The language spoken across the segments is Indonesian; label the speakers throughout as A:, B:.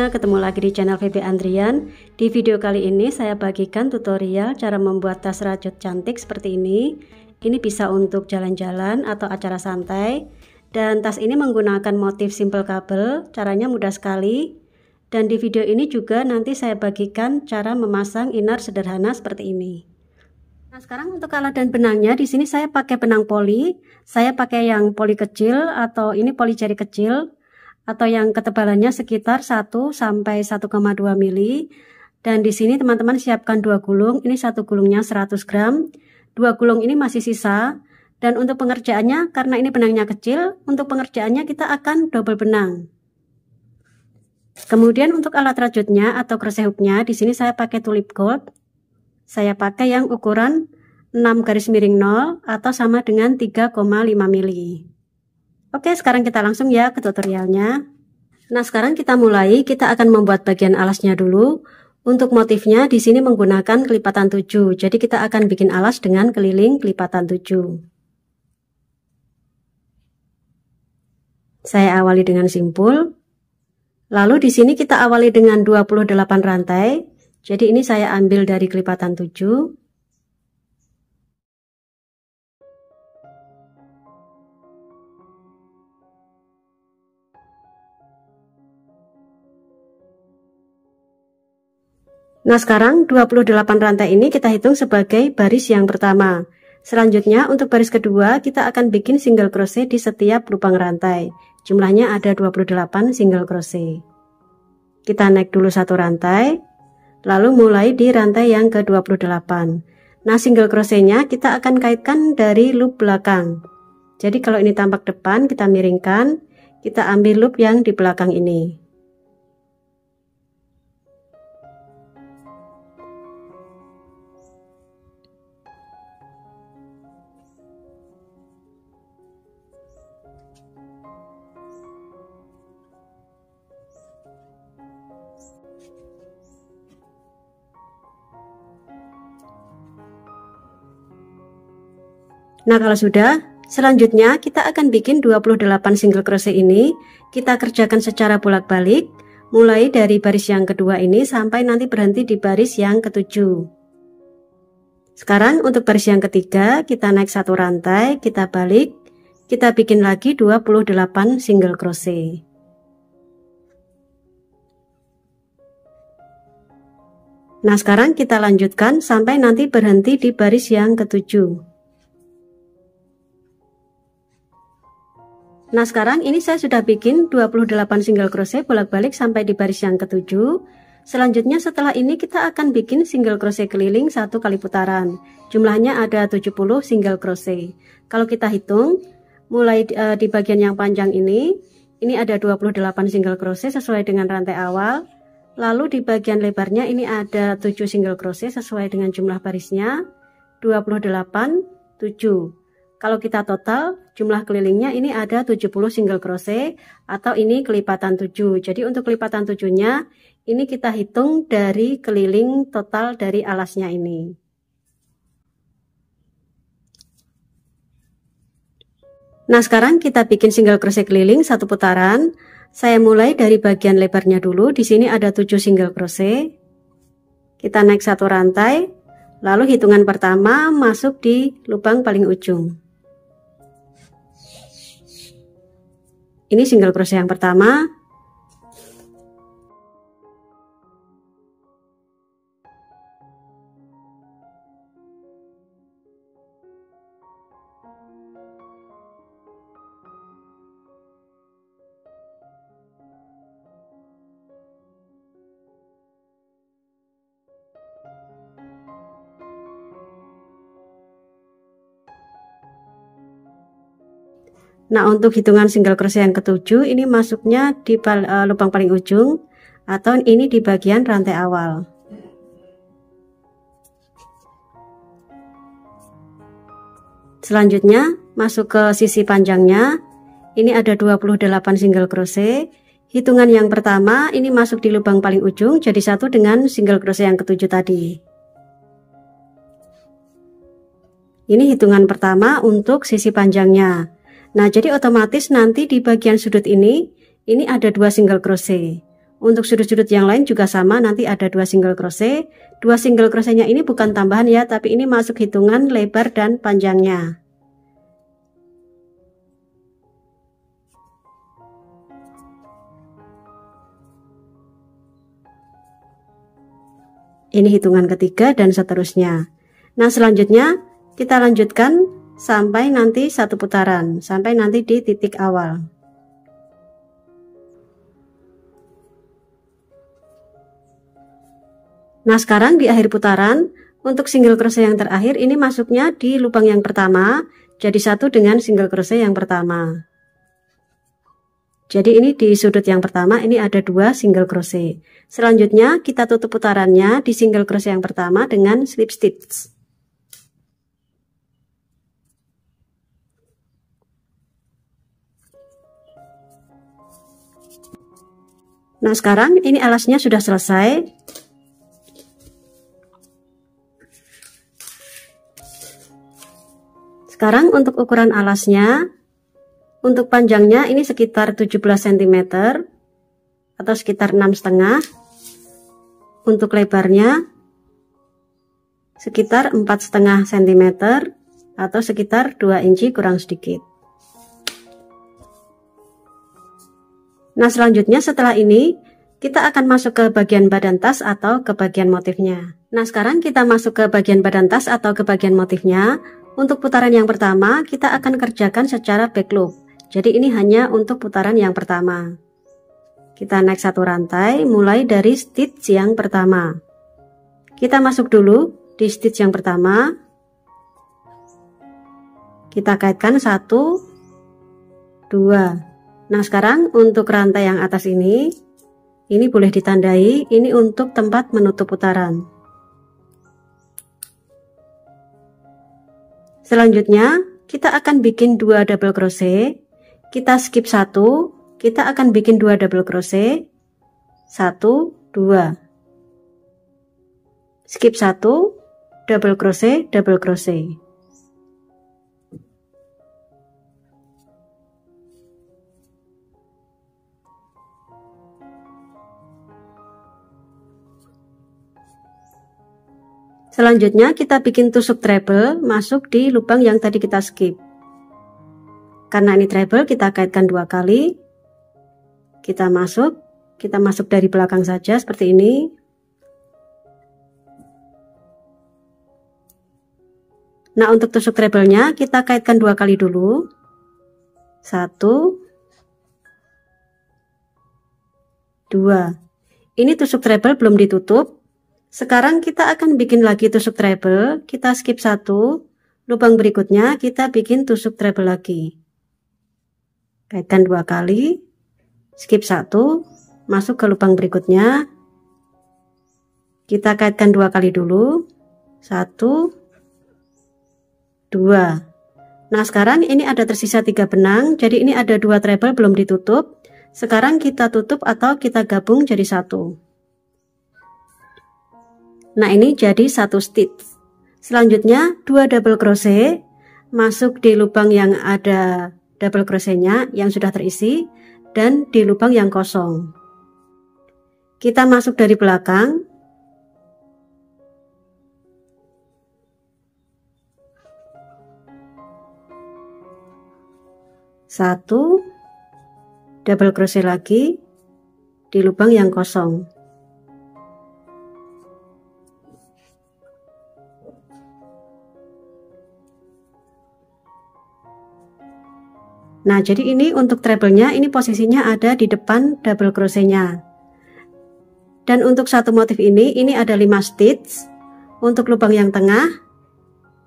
A: semuanya, ketemu lagi di channel VB Andrian. Di video kali ini saya bagikan tutorial cara membuat tas rajut cantik seperti ini. Ini bisa untuk jalan-jalan atau acara santai. Dan tas ini menggunakan motif simple kabel, caranya mudah sekali. Dan di video ini juga nanti saya bagikan cara memasang inner sederhana seperti ini. Nah, sekarang untuk alat dan benangnya, di sini saya pakai benang poli. Saya pakai yang poli kecil atau ini poli jari kecil, atau yang ketebalannya sekitar 1 sampai 1,2 mili. Dan di sini teman-teman siapkan 2 gulung. Ini satu gulungnya 100 gram. 2 gulung ini masih sisa. Dan untuk pengerjaannya, karena ini benangnya kecil, untuk pengerjaannya kita akan double benang. Kemudian untuk alat rajutnya atau crochet hooknya, di sini saya pakai tulip gold. Saya pakai yang ukuran 6 garis miring 0 atau sama dengan 3,5 mili. Oke, sekarang kita langsung ya ke tutorialnya. Nah, sekarang kita mulai. Kita akan membuat bagian alasnya dulu. Untuk motifnya di sini menggunakan kelipatan 7. Jadi kita akan bikin alas dengan keliling kelipatan 7. Saya awali dengan simpul. Lalu di sini kita awali dengan 28 rantai. Jadi ini saya ambil dari kelipatan 7. Nah, sekarang 28 rantai ini kita hitung sebagai baris yang pertama. Selanjutnya untuk baris kedua kita akan bikin single crochet di setiap lubang rantai. Jumlahnya ada 28 single crochet. Kita naik dulu satu rantai, lalu mulai di rantai yang ke-28. Nah, single crochetnya kita akan kaitkan dari loop belakang. Jadi kalau ini tampak depan, kita miringkan, kita ambil loop yang di belakang ini. Nah, kalau sudah, selanjutnya kita akan bikin 28 single crochet ini. Kita kerjakan secara bolak-balik, mulai dari baris yang kedua ini sampai nanti berhenti di baris yang ke-7. Sekarang untuk baris yang ketiga, kita naik satu rantai, kita balik, kita bikin lagi 28 single crochet. Nah, sekarang kita lanjutkan sampai nanti berhenti di baris yang ke-7. Nah, sekarang ini saya sudah bikin 28 single crochet bolak-balik sampai di baris yang ke-7. Selanjutnya setelah ini kita akan bikin single crochet keliling satu kali putaran. Jumlahnya ada 70 single crochet. Kalau kita hitung, mulai di bagian yang panjang ini ada 28 single crochet sesuai dengan rantai awal. Lalu di bagian lebarnya ini ada 7 single crochet sesuai dengan jumlah barisnya, 28, 7. Kalau kita total, jumlah kelilingnya ini ada 70 single crochet atau ini kelipatan 7. Jadi untuk kelipatan 7-nya, ini kita hitung dari keliling total dari alasnya ini. Nah, sekarang kita bikin single crochet keliling satu putaran. Saya mulai dari bagian lebarnya dulu. Di sini ada 7 single crochet. Kita naik satu rantai, lalu hitungan pertama masuk di lubang paling ujung. Ini single crochet yang pertama. Nah, untuk hitungan single crochet yang ke-7 ini masuknya di lubang paling ujung atau ini di bagian rantai awal. Selanjutnya masuk ke sisi panjangnya. Ini ada 28 single crochet. Hitungan yang pertama ini masuk di lubang paling ujung jadi satu dengan single crochet yang ke-7 tadi. Ini hitungan pertama untuk sisi panjangnya. Nah, jadi otomatis nanti di bagian sudut ini ada 2 single crochet. Untuk sudut-sudut yang lain juga sama, nanti ada 2 single crochet. 2 single crochetnya ini bukan tambahan ya, tapi ini masuk hitungan lebar dan panjangnya. Ini hitungan ketiga dan seterusnya. Nah, selanjutnya kita lanjutkan sampai nanti 1 putaran, sampai nanti di titik awal. Nah, sekarang di akhir putaran, untuk single crochet yang terakhir ini masuknya di lubang yang pertama, jadi satu dengan single crochet yang pertama. Jadi ini di sudut yang pertama ini ada 2 single crochet. Selanjutnya kita tutup putarannya di single crochet yang pertama dengan slip stitch. Nah, sekarang ini alasnya sudah selesai. Sekarang untuk ukuran alasnya, untuk panjangnya ini sekitar 17 cm atau sekitar 6,5. Untuk lebarnya sekitar 4,5 cm atau sekitar 2 inci kurang sedikit. Nah, selanjutnya setelah ini kita akan masuk ke bagian badan tas atau ke bagian motifnya. Nah, sekarang kita masuk ke bagian badan tas atau ke bagian motifnya. Untuk putaran yang pertama kita akan kerjakan secara back loop. Jadi ini hanya untuk putaran yang pertama. Kita naik 1 rantai mulai dari stitch yang pertama. Kita masuk dulu di stitch yang pertama. Kita kaitkan 1, 2. Nah, sekarang untuk rantai yang atas ini boleh ditandai, ini untuk tempat menutup putaran. Selanjutnya kita akan bikin 2 double crochet. Kita skip 1, kita akan bikin 2 double crochet, 1, 2. Skip 1, double crochet, double crochet. Selanjutnya kita bikin tusuk treble masuk di lubang yang tadi kita skip. Karena ini treble, kita kaitkan 2 kali. Kita masuk dari belakang saja seperti ini. Nah, untuk tusuk treble-nya kita kaitkan 2 kali dulu. 1, 2. Ini tusuk treble belum ditutup. Sekarang kita akan bikin lagi tusuk treble. Kita skip 1, lubang berikutnya kita bikin tusuk treble lagi. Kaitkan 2 kali, skip 1, masuk ke lubang berikutnya. Kita kaitkan 2 kali dulu. 1, 2. Nah, sekarang ini ada tersisa 3 benang, jadi ini ada 2 treble belum ditutup. Sekarang kita tutup atau kita gabung jadi 1. Nah, ini jadi 1 stitch. Selanjutnya 2 double crochet masuk di lubang yang ada double crochetnya yang sudah terisi dan di lubang yang kosong. Kita masuk dari belakang. Satu, double crochet lagi di lubang yang kosong. Nah, jadi ini untuk treble-nya ini posisinya ada di depan double crochet-nya. Dan untuk satu motif ini ada 5 stitch. Untuk lubang yang tengah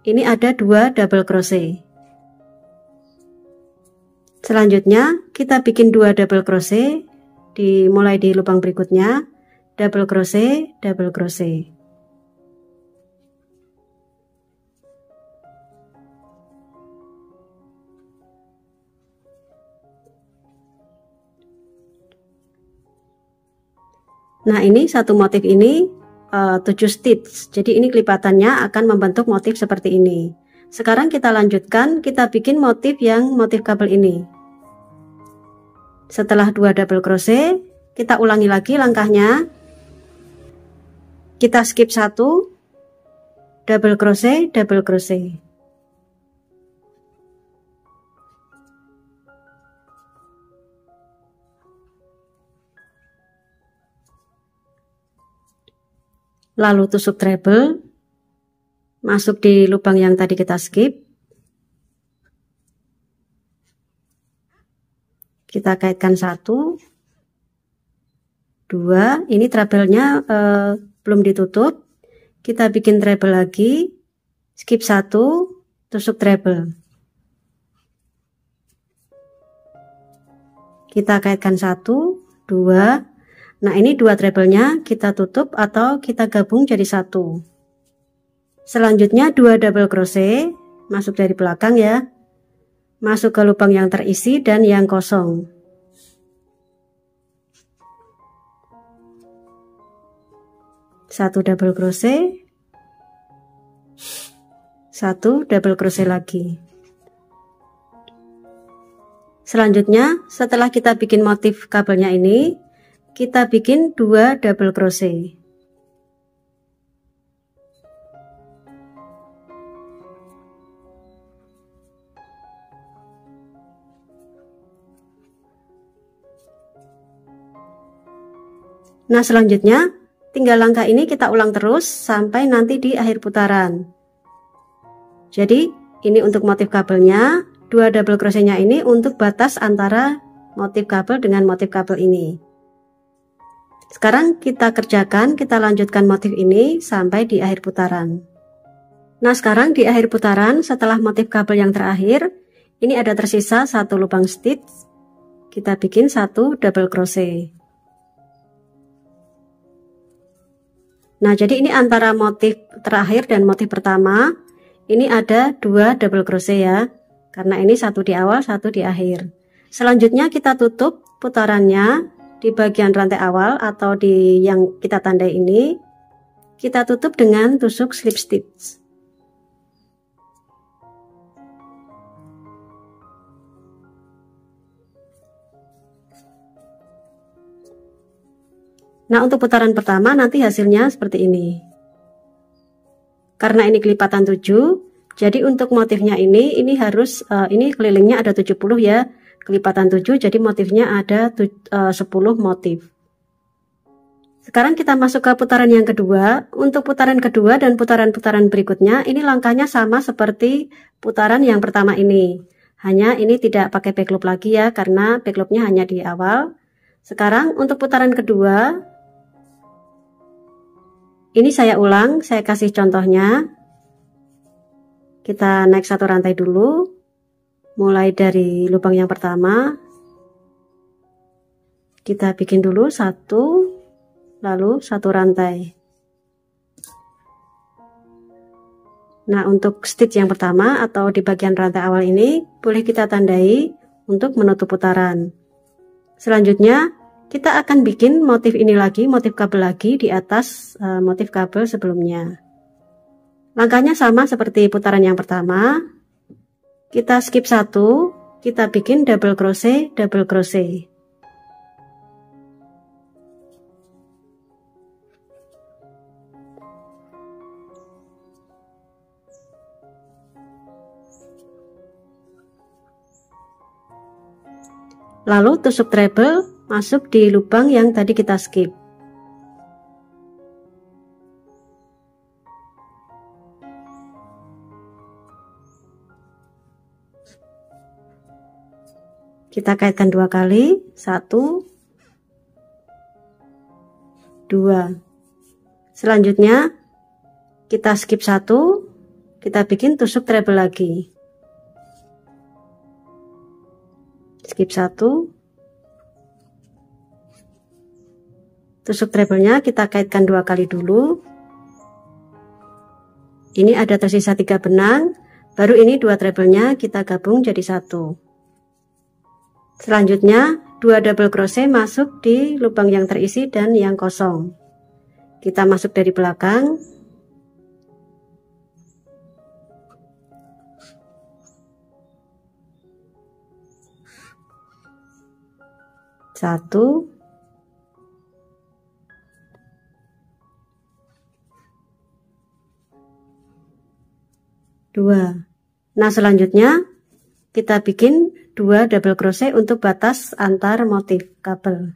A: ini ada 2 double crochet. Selanjutnya kita bikin 2 double crochet mulai di lubang berikutnya, double crochet, double crochet. Nah, ini satu motif ini 7 stitch. Jadi ini kelipatannya akan membentuk motif seperti ini. Sekarang kita lanjutkan, kita bikin motif yang motif kabel ini. Setelah 2 double crochet, kita ulangi lagi langkahnya. Kita skip 1, double crochet, double crochet. Lalu tusuk treble, masuk di lubang yang tadi kita skip. Kita kaitkan 1, 2, ini treble-nya belum ditutup. Kita bikin treble lagi, skip 1, tusuk treble. Kita kaitkan 1, 2. Nah, ini 2 treble-nya kita tutup atau kita gabung jadi 1. Selanjutnya 2 double crochet, masuk dari belakang ya. Masuk ke lubang yang terisi dan yang kosong. Satu double crochet, 1 double crochet lagi. Selanjutnya, setelah kita bikin motif kabelnya ini, kita bikin 2 double crochet. Nah, selanjutnya tinggal langkah ini kita ulang terus sampai nanti di akhir putaran. Jadi ini untuk motif kabelnya, 2 double crochetnya ini untuk batas antara motif kabel dengan motif kabel ini. Sekarang kita kerjakan, kita lanjutkan motif ini sampai di akhir putaran. Nah, sekarang di akhir putaran setelah motif kabel yang terakhir, ini ada tersisa 1 lubang stitch. Kita bikin 1 double crochet. Nah, jadi ini antara motif terakhir dan motif pertama, ini ada 2 double crochet ya. Karena ini 1 di awal, 1 di akhir. Selanjutnya kita tutup putarannya di bagian rantai awal atau di yang kita tandai ini, kita tutup dengan tusuk slip stitch. Nah, untuk putaran pertama nanti hasilnya seperti ini. Karena ini kelipatan 7, jadi untuk motifnya ini harus ini kelilingnya ada 70 ya. Kelipatan 7, jadi motifnya ada 10 motif. Sekarang kita masuk ke putaran yang kedua. Untuk putaran kedua dan putaran-putaran berikutnya, ini langkahnya sama seperti putaran yang pertama ini. Hanya ini tidak pakai backloop lagi ya, karena backloopnya hanya di awal. Sekarang untuk putaran kedua, ini saya ulang, saya kasih contohnya. Kita naik 1 rantai dulu. Mulai dari lubang yang pertama, kita bikin dulu 1, lalu 1 rantai. Nah, untuk stitch yang pertama atau di bagian rantai awal ini, boleh kita tandai untuk menutup putaran. Selanjutnya, kita akan bikin motif ini lagi, motif kabel lagi di atas motif kabel sebelumnya. Langkahnya sama seperti putaran yang pertama. Kita skip 1, kita bikin double crochet, double crochet. Lalu tusuk treble masuk di lubang yang tadi kita skip. Kita kaitkan 2 kali, 1, 2. Selanjutnya kita skip 1, kita bikin tusuk treble lagi. Skip 1, tusuk treble-nya kita kaitkan 2 kali dulu. Ini ada tersisa 3 benang, baru ini 2 treble-nya kita gabung jadi 1. Selanjutnya 2 double crochet masuk di lubang yang terisi dan yang kosong. Kita masuk dari belakang. Satu, 2. Nah, selanjutnya kita bikin 2 double crochet untuk batas antar motif kabel.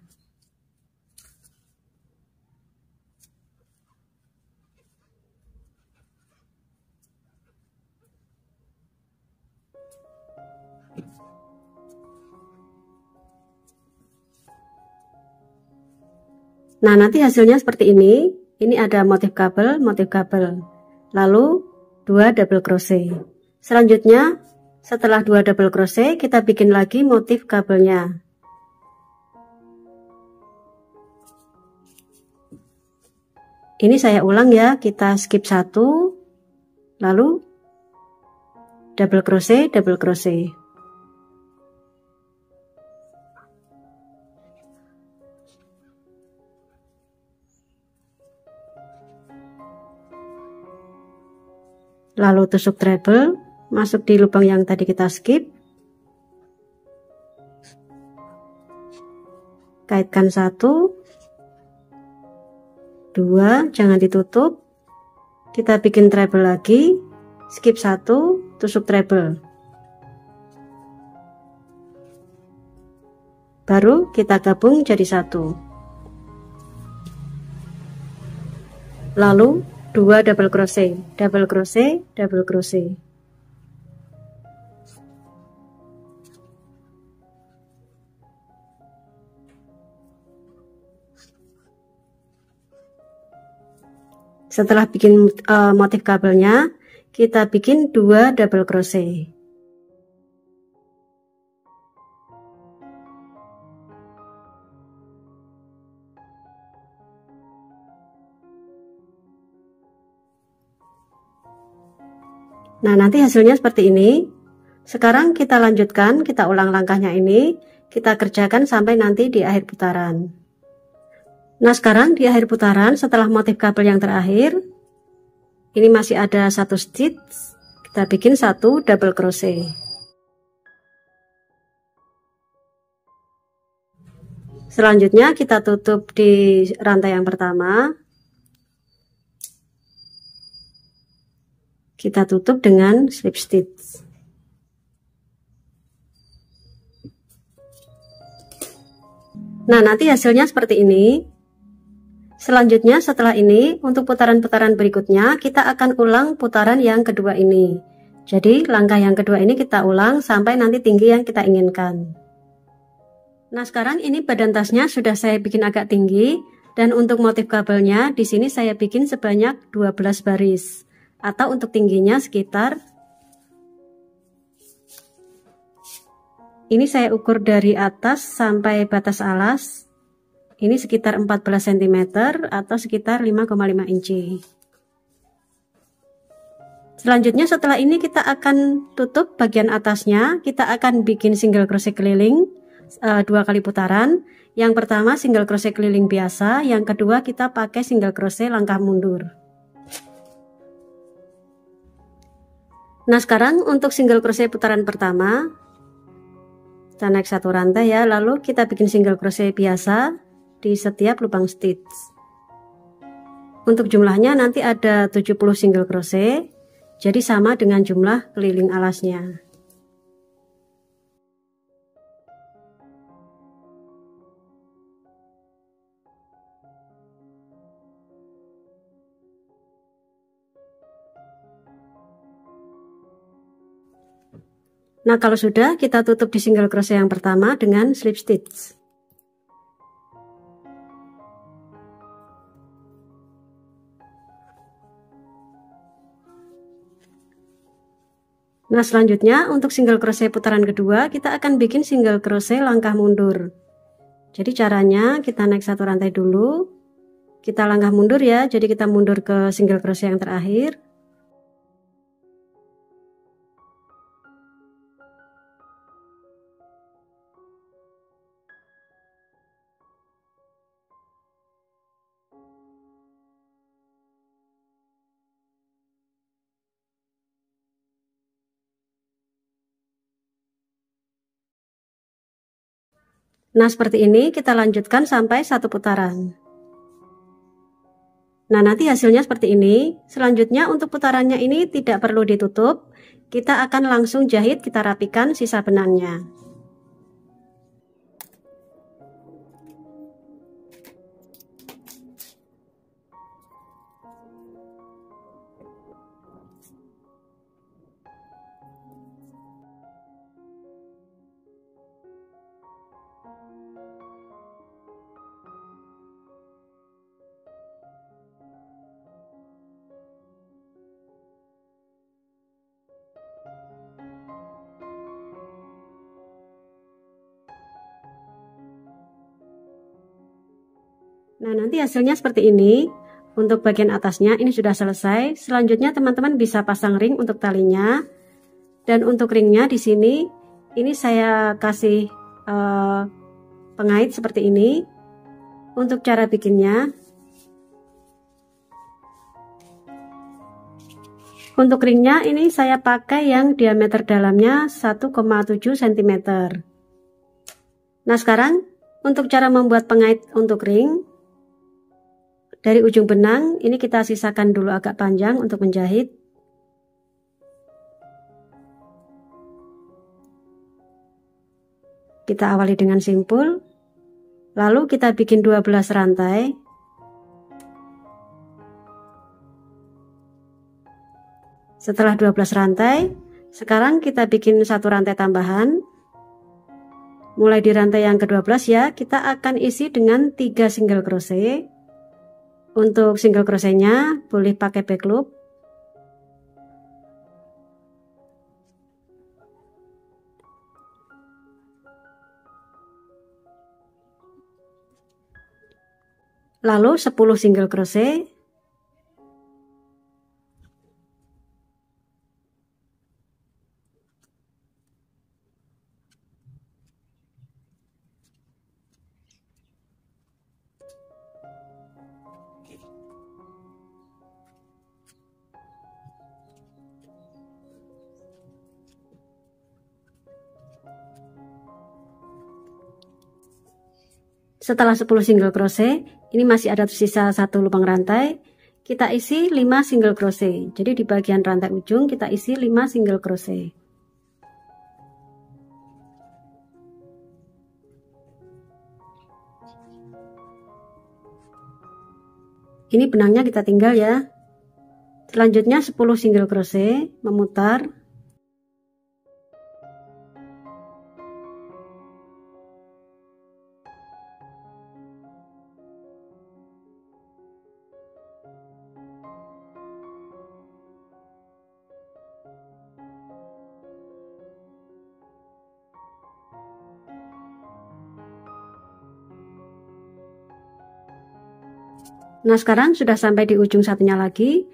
A: Nah, nanti hasilnya seperti ini. Ini ada motif kabel, lalu 2 double crochet. Selanjutnya, setelah 2 double crochet, kita bikin lagi motif kabelnya. Ini saya ulang ya, kita skip 1, lalu double crochet, lalu tusuk treble, masuk di lubang yang tadi kita skip, kaitkan 1, 2, jangan ditutup, kita bikin treble lagi, skip 1, tusuk treble, baru kita gabung jadi 1, lalu 2 double crochet. Setelah bikin motif kabelnya, kita bikin 2 double crochet. Nah, nanti hasilnya seperti ini. Sekarang kita lanjutkan, kita ulang langkahnya ini, kita kerjakan sampai nanti di akhir putaran. Nah, sekarang di akhir putaran setelah motif kabel yang terakhir, ini masih ada 1 stitch, kita bikin 1 double crochet. Selanjutnya kita tutup di rantai yang pertama. Kita tutup dengan slip stitch. Nah, nanti hasilnya seperti ini. Selanjutnya setelah ini, untuk putaran-putaran berikutnya, kita akan ulang putaran yang kedua ini. Jadi, langkah yang kedua ini kita ulang sampai nanti tinggi yang kita inginkan. Nah, sekarang ini badan tasnya sudah saya bikin agak tinggi. Dan untuk motif kabelnya, di sini saya bikin sebanyak 12 baris. Atau untuk tingginya sekitar, ini saya ukur dari atas sampai batas alas, ini sekitar 14 cm atau sekitar 5,5 inci. Selanjutnya setelah ini kita akan tutup bagian atasnya, kita akan bikin single crochet keliling 2 kali putaran. Yang pertama single crochet keliling biasa, yang kedua kita pakai single crochet langkah mundur. Nah, sekarang untuk single crochet putaran pertama, kita naik 1 rantai ya, lalu kita bikin single crochet biasa di setiap lubang stitch. Untuk jumlahnya nanti ada 70 single crochet, jadi sama dengan jumlah keliling alasnya. Nah, kalau sudah, kita tutup di single crochet yang pertama dengan slip stitch. Nah, selanjutnya untuk single crochet putaran kedua, kita akan bikin single crochet langkah mundur. Jadi caranya kita naik 1 rantai dulu, kita langkah mundur ya, jadi kita mundur ke single crochet yang terakhir. Nah, seperti ini kita lanjutkan sampai 1 putaran. Nah, nanti hasilnya seperti ini. Selanjutnya untuk putarannya ini tidak perlu ditutup. kita akan langsung jahit, kita rapikan sisa benangnya. Nah, nanti hasilnya seperti ini. Untuk bagian atasnya ini sudah selesai. Selanjutnya teman-teman bisa pasang ring untuk talinya. Dan untuk ringnya di sini, ini saya kasih pengait seperti ini. Untuk cara bikinnya, untuk ringnya ini saya pakai yang diameter dalamnya 1,7 cm. Nah, sekarang untuk cara membuat pengait untuk ring, dari ujung benang ini kita sisakan dulu agak panjang untuk menjahit. Kita awali dengan simpul, lalu kita bikin 12 rantai. Setelah 12 rantai, sekarang kita bikin satu rantai tambahan. Mulai di rantai yang ke-12 ya, kita akan isi dengan 3 single crochet. Untuk single crochetnya boleh pakai back loop. Lalu 10 single crochet. Setelah 10 single crochet, ini masih ada tersisa satu lubang rantai. Kita isi 5 single crochet. Jadi di bagian rantai ujung kita isi 5 single crochet. Ini benangnya kita tinggal ya. Selanjutnya 10 single crochet, memutar. Nah, sekarang sudah sampai di ujung satunya lagi.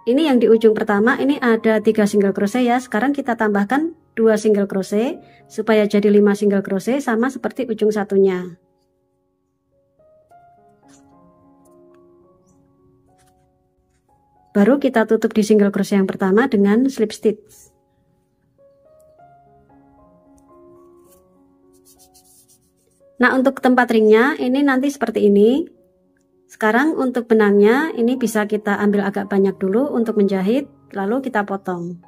A: Ini yang di ujung pertama ini ada 3 single crochet ya. Sekarang kita tambahkan 2 single crochet supaya jadi 5 single crochet sama seperti ujung satunya. Baru kita tutup di single crochet yang pertama dengan slip stitch. Nah, untuk tempat ringnya ini nanti seperti ini. Sekarang untuk benangnya ini bisa kita ambil agak banyak dulu untuk menjahit, lalu kita potong.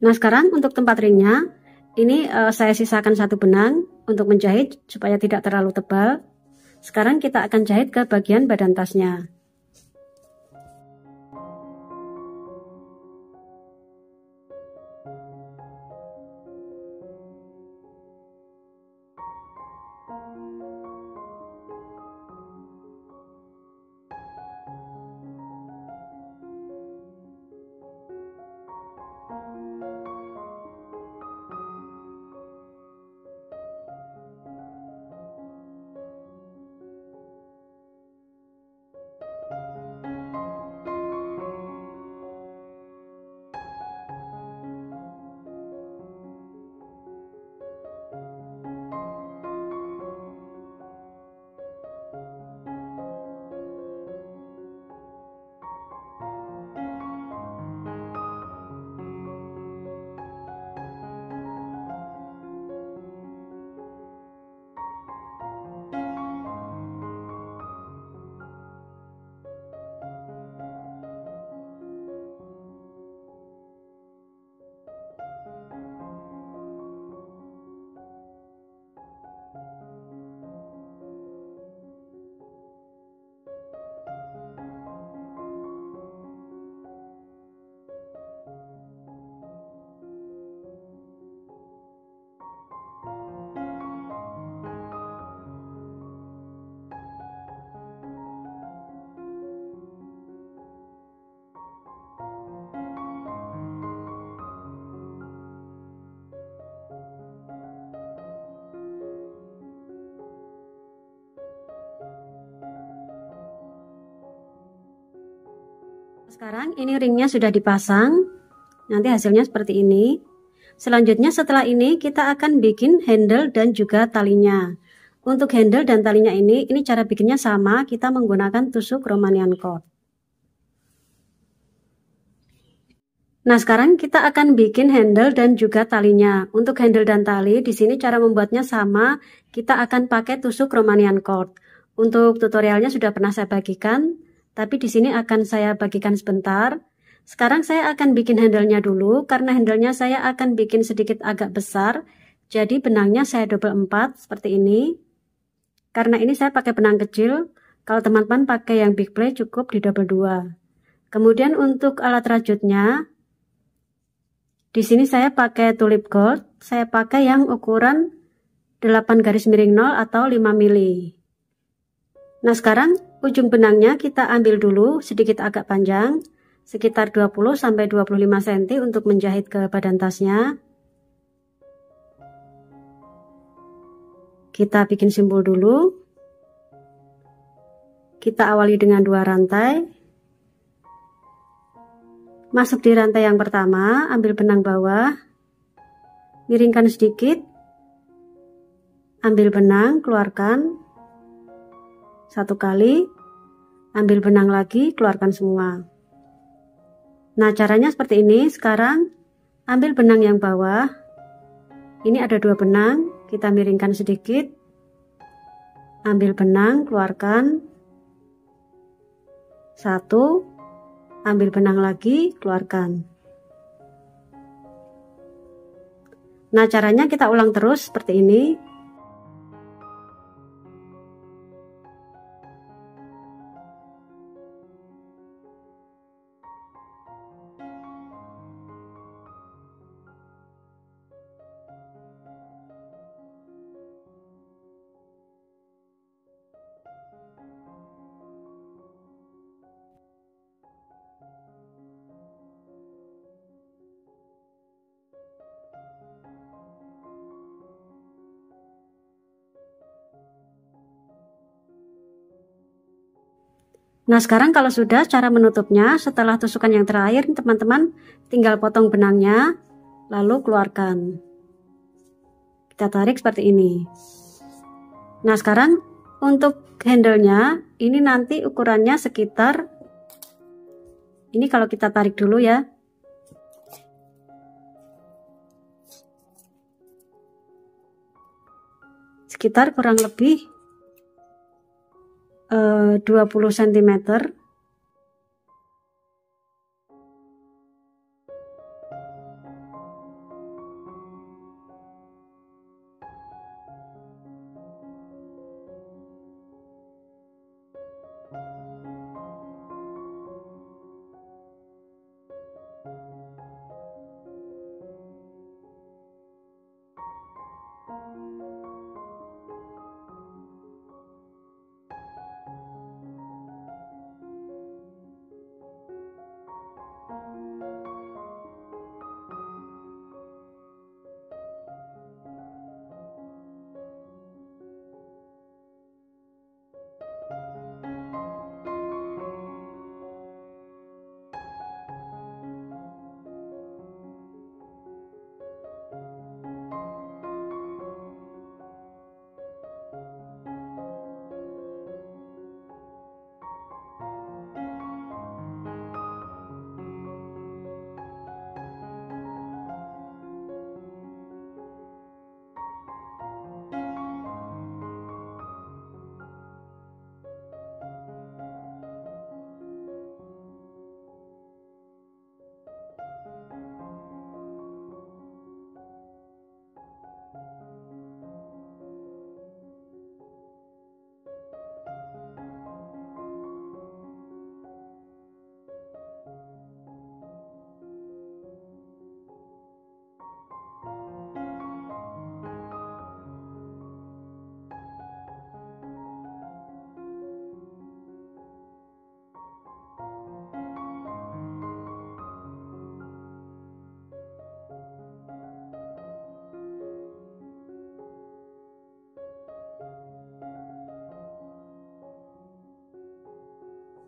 A: Nah, sekarang untuk tempat ringnya, ini saya sisakan satu benang untuk menjahit supaya tidak terlalu tebal. Sekarang kita akan jahit ke bagian badan tasnya. Sekarang ini ringnya sudah dipasang, nanti hasilnya seperti ini. Selanjutnya setelah ini kita akan bikin handle dan juga talinya. Untuk handle dan talinya ini cara bikinnya sama, kita menggunakan tusuk Romanian cord. Nah, sekarang kita akan bikin handle dan juga talinya. Untuk handle dan tali, di sini cara membuatnya sama, kita akan pakai tusuk Romanian cord. Untuk tutorialnya sudah pernah saya bagikan, tapi di sini akan saya bagikan sebentar. Sekarang saya akan bikin handle-nya dulu, karena handle-nya saya akan bikin sedikit agak besar. Jadi benangnya saya double 4 seperti ini. Karena ini saya pakai benang kecil, kalau teman-teman pakai yang big play cukup di double 2. Kemudian untuk alat rajutnya, di sini saya pakai tulip gold, saya pakai yang ukuran 8 garis miring 0 atau 5 mili. Nah, sekarang ujung benangnya kita ambil dulu sedikit agak panjang, sekitar 20-25 cm untuk menjahit ke badan tasnya. Kita bikin simpul dulu. Kita awali dengan 2 rantai. Masuk di rantai yang pertama, ambil benang bawah, miringkan sedikit, ambil benang, keluarkan 1 kali, ambil benang lagi, keluarkan semua. Nah, caranya seperti ini. Sekarang ambil benang yang bawah, ini ada 2 benang, kita miringkan sedikit, ambil benang, keluarkan 1, ambil benang lagi, keluarkan. Nah, caranya kita ulang terus seperti ini. Nah, sekarang kalau sudah cara menutupnya, setelah tusukan yang terakhir, teman-teman tinggal potong benangnya, lalu keluarkan. Kita tarik seperti ini. Nah, sekarang untuk handle-nya, ini nanti ukurannya sekitar, ini kalau kita tarik dulu ya. Sekitar kurang lebih 20 cm.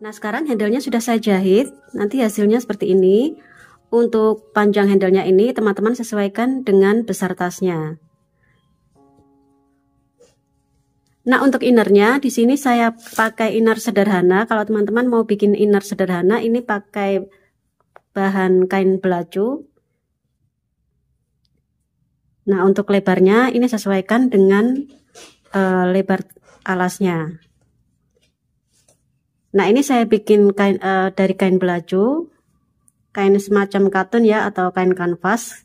A: Nah, sekarang handle-nya sudah saya jahit, nanti hasilnya seperti ini. Untuk panjang handle-nya ini teman-teman sesuaikan dengan besar tasnya. Nah, untuk innernya di sini saya pakai inner sederhana. Kalau teman-teman mau bikin inner sederhana, ini pakai bahan kain belacu. Nah, untuk lebarnya ini sesuaikan dengan lebar alasnya. Nah, ini saya bikin kain dari kain belacu, kain semacam katun ya, atau kain kanvas.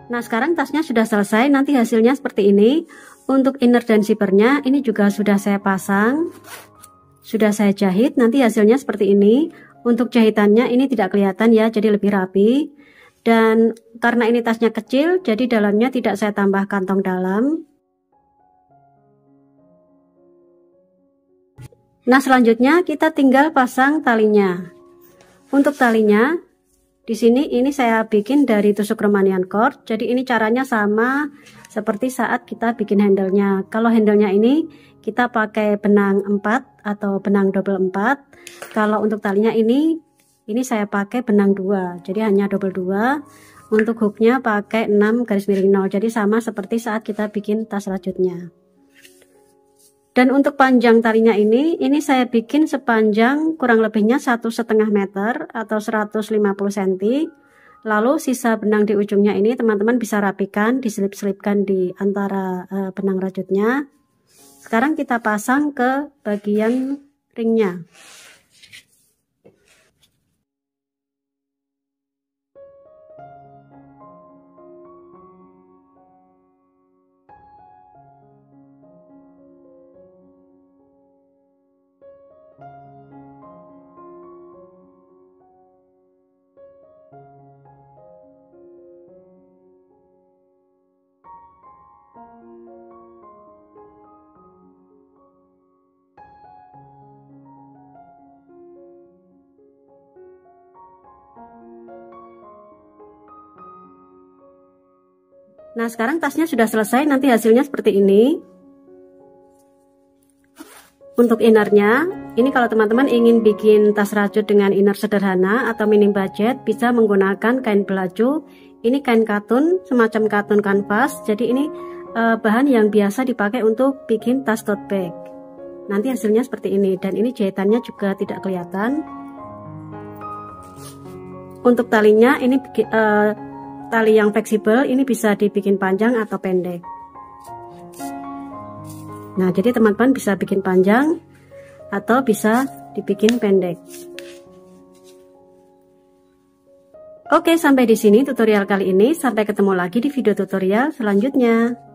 A: Nah, sekarang tasnya sudah selesai, nanti hasilnya seperti ini. Untuk inner dan zippernya ini juga sudah saya pasang, sudah saya jahit, nanti hasilnya seperti ini. Untuk jahitannya ini tidak kelihatan ya, jadi lebih rapi. Dan karena ini tasnya kecil, jadi dalamnya tidak saya tambah kantong dalam. Nah, selanjutnya kita tinggal pasang talinya. Untuk talinya di sini ini saya bikin dari tusuk Romanian cord. Jadi ini caranya sama seperti saat kita bikin handle-nya. Kalau handle-nya ini kita pakai benang 4 atau benang double 4. Kalau untuk talinya ini saya pakai benang 2. Jadi hanya double 2. Untuk hooknya pakai 6 garis miring 0. Jadi sama seperti saat kita bikin tas rajutnya. Dan untuk panjang talinya ini saya bikin sepanjang kurang lebihnya 1,5 meter atau 150 cm. Lalu sisa benang di ujungnya ini teman-teman bisa rapikan, diselip-selipkan di antara benang rajutnya. Sekarang kita pasang ke bagian ringnya. Nah, sekarang tasnya sudah selesai, nanti hasilnya seperti ini. Untuk innernya, ini kalau teman-teman ingin bikin tas rajut dengan inner sederhana atau minim budget, bisa menggunakan kain pelaju. Ini kain katun, semacam katun kanvas. Jadi ini bahan yang biasa dipakai untuk bikin tas tote bag. Nanti hasilnya seperti ini, dan ini jahitannya juga tidak kelihatan. Untuk talinya ini tali yang fleksibel, ini bisa dibikin panjang atau pendek. Nah, jadi teman-teman bisa bikin panjang atau bisa dibikin pendek. Oke, sampai di sini tutorial kali ini. Sampai ketemu lagi di video tutorial selanjutnya.